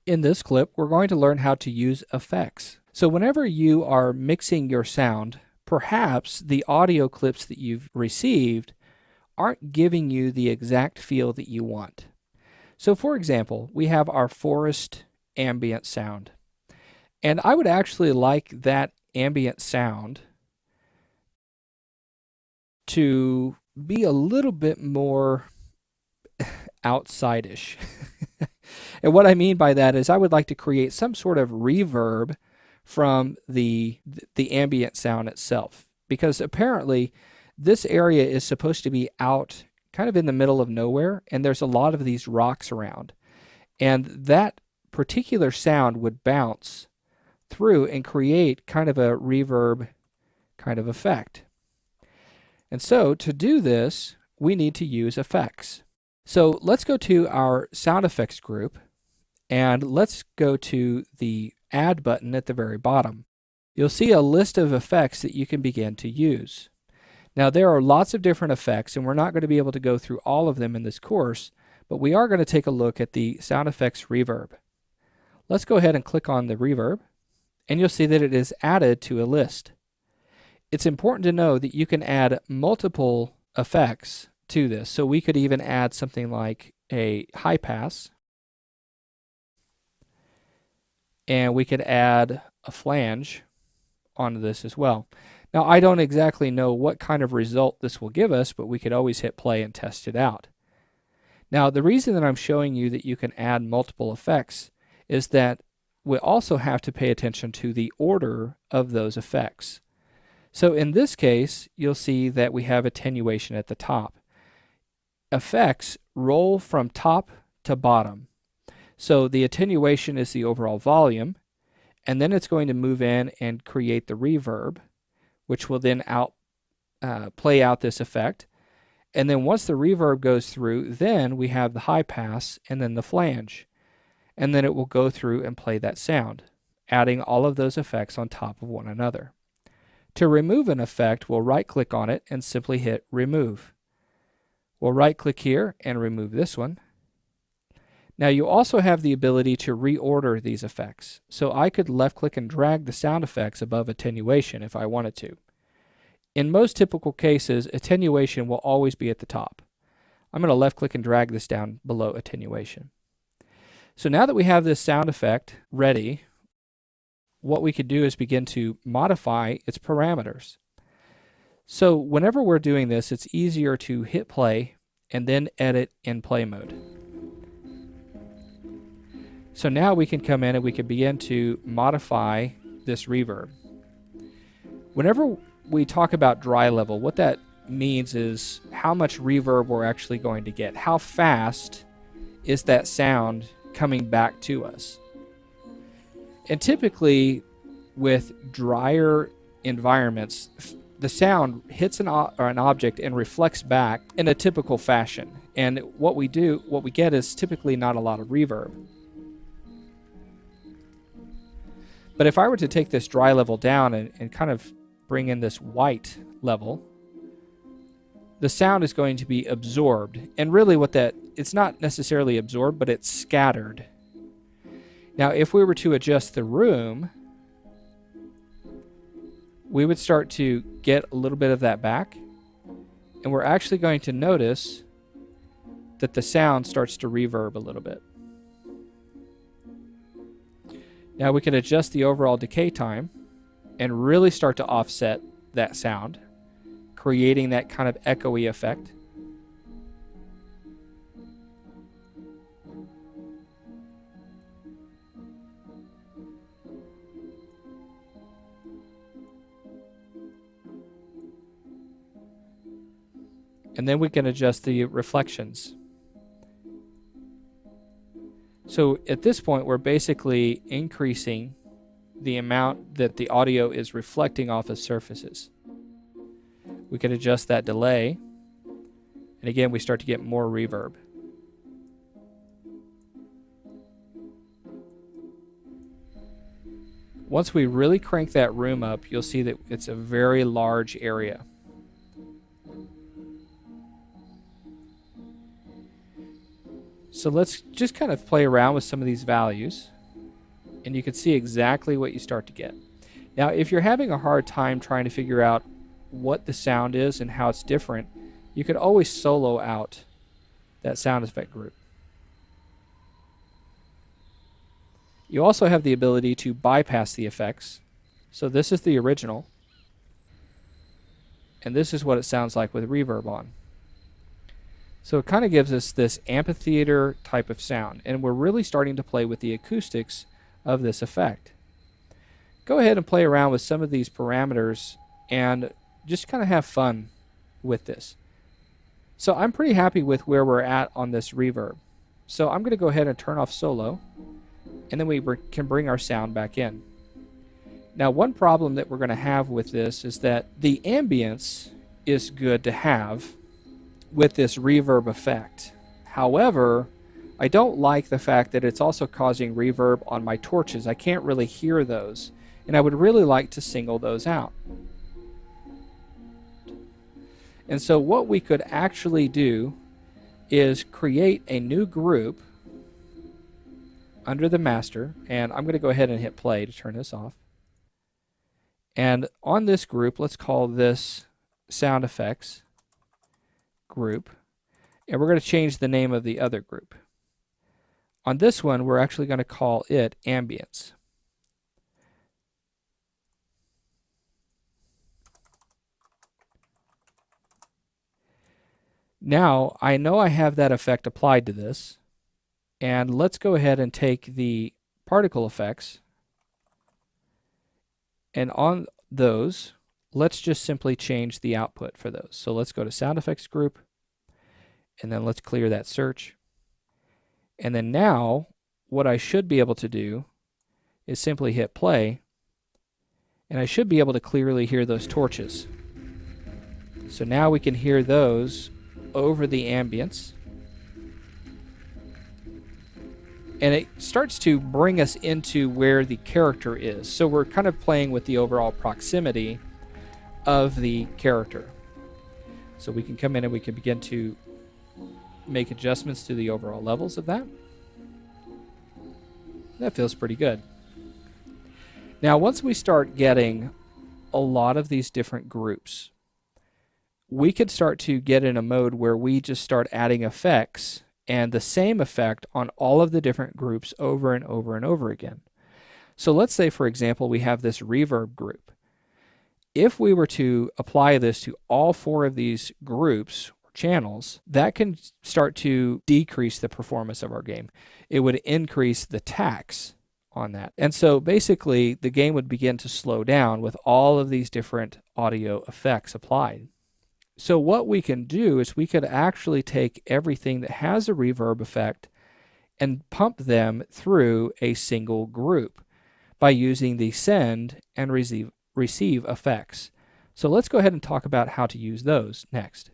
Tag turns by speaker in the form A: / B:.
A: In this clip, we're going to learn how to use effects. So whenever you are mixing your sound, perhaps the audio clips that you've received aren't giving you the exact feel that you want. So for example, we have our forest ambient sound. And I would actually like that ambient sound to be a little bit more outside-ish. And what I mean by that is I would like to create some sort of reverb from the ambient sound itself, because apparently this area is supposed to be out kind of in the middle of nowhere, and there's a lot of these rocks around. And that particular sound would bounce through and create kind of a reverb kind of effect. And so to do this, we need to use effects. So let's go to our sound effects group, and let's go to the Add button at the very bottom. You'll see a list of effects that you can begin to use. Now there are lots of different effects, and we're not going to be able to go through all of them in this course, but we are going to take a look at the sound effects reverb. Let's go ahead and click on the reverb, and you'll see that it is added to a list. It's important to know that you can add multiple effects to this. So we could even add something like a high pass, and we could add a flange onto this as well. Now I don't exactly know what kind of result this will give us, but we could always hit play and test it out. Now the reason that I'm showing you that you can add multiple effects is that we also have to pay attention to the order of those effects. So in this case, you'll see that we have attenuation at the top. Effects roll from top to bottom. So the attenuation is the overall volume, and then it's going to move in and create the reverb, which will then play out this effect. And then once the reverb goes through, then we have the high pass and then the flange. And then it will go through and play that sound, adding all of those effects on top of one another. To remove an effect, we'll right-click on it and simply hit Remove. We'll right-click here and remove this one. Now you also have the ability to reorder these effects. So I could left-click and drag the sound effects above attenuation if I wanted to. In most typical cases, attenuation will always be at the top. I'm going to left-click and drag this down below attenuation. So now that we have this sound effect ready, what we could do is begin to modify its parameters. So whenever we're doing this, it's easier to hit play and then edit in play mode. So now we can come in and we can begin to modify this reverb. Whenever we talk about dry level, what that means is how much reverb we're actually going to get. How fast is that sound coming back to us? And typically with drier environments, the sound hits an object and reflects back in a typical fashion. And what we get is typically not a lot of reverb. But if I were to take this dry level down and kind of bring in this white level, the sound is going to be absorbed. And really it's not necessarily absorbed, but it's scattered. Now, if we were to adjust the room, we would start to get a little bit of that back. And we're actually going to notice that the sound starts to reverb a little bit. Now we can adjust the overall decay time and really start to offset that sound, creating that kind of echoey effect. And then we can adjust the reflections. So at this point, we're basically increasing the amount that the audio is reflecting off of surfaces. We can adjust that delay. And again, we start to get more reverb. Once we really crank that room up, you'll see that it's a very large area. So let's just kind of play around with some of these values. And you can see exactly what you start to get. Now, if you're having a hard time trying to figure out what the sound is and how it's different, you could always solo out that sound effect group. You also have the ability to bypass the effects. So this is the original, and this is what it sounds like with reverb on. So it kind of gives us this amphitheater type of sound, and we're really starting to play with the acoustics of this effect. Go ahead and play around with some of these parameters and just kind of have fun with this. So I'm pretty happy with where we're at on this reverb. So I'm going to go ahead and turn off solo, and then we can bring our sound back in. Now, one problem that we're going to have with this is that the ambience is good to have with this reverb effect. However, I don't like the fact that it's also causing reverb on my torches. I can't really hear those, and I would really like to single those out. And so what we could actually do is create a new group under the master, and I'm going to go ahead and hit play to turn this off. And on this group, let's call this sound effects group, and we're going to change the name of the other group. On this one, we're actually going to call it ambience. Now, I know I have that effect applied to this, and let's go ahead and take the particle effects, and on those, let's just simply change the output for those. So let's go to sound effects group, and then let's clear that search. And then now, what I should be able to do is simply hit play, and I should be able to clearly hear those torches. So now we can hear those over the ambience, and it starts to bring us into where the character is. So we're kind of playing with the overall proximity of the character. So we can come in and we can begin to make adjustments to the overall levels of that. That feels pretty good. Now, once we start getting a lot of these different groups, we could start to get in a mode where we just start adding effects and the same effect on all of the different groups over and over and over again. So let's say, for example, we have this reverb group. If we were to apply this to all 4 of these groups or channels, that can start to decrease the performance of our game. It would increase the tax on that. And so basically, the game would begin to slow down with all of these different audio effects applied. So what we can do is we could actually take everything that has a reverb effect and pump them through a single group by using the send and receive effects. So let's go ahead and talk about how to use those next.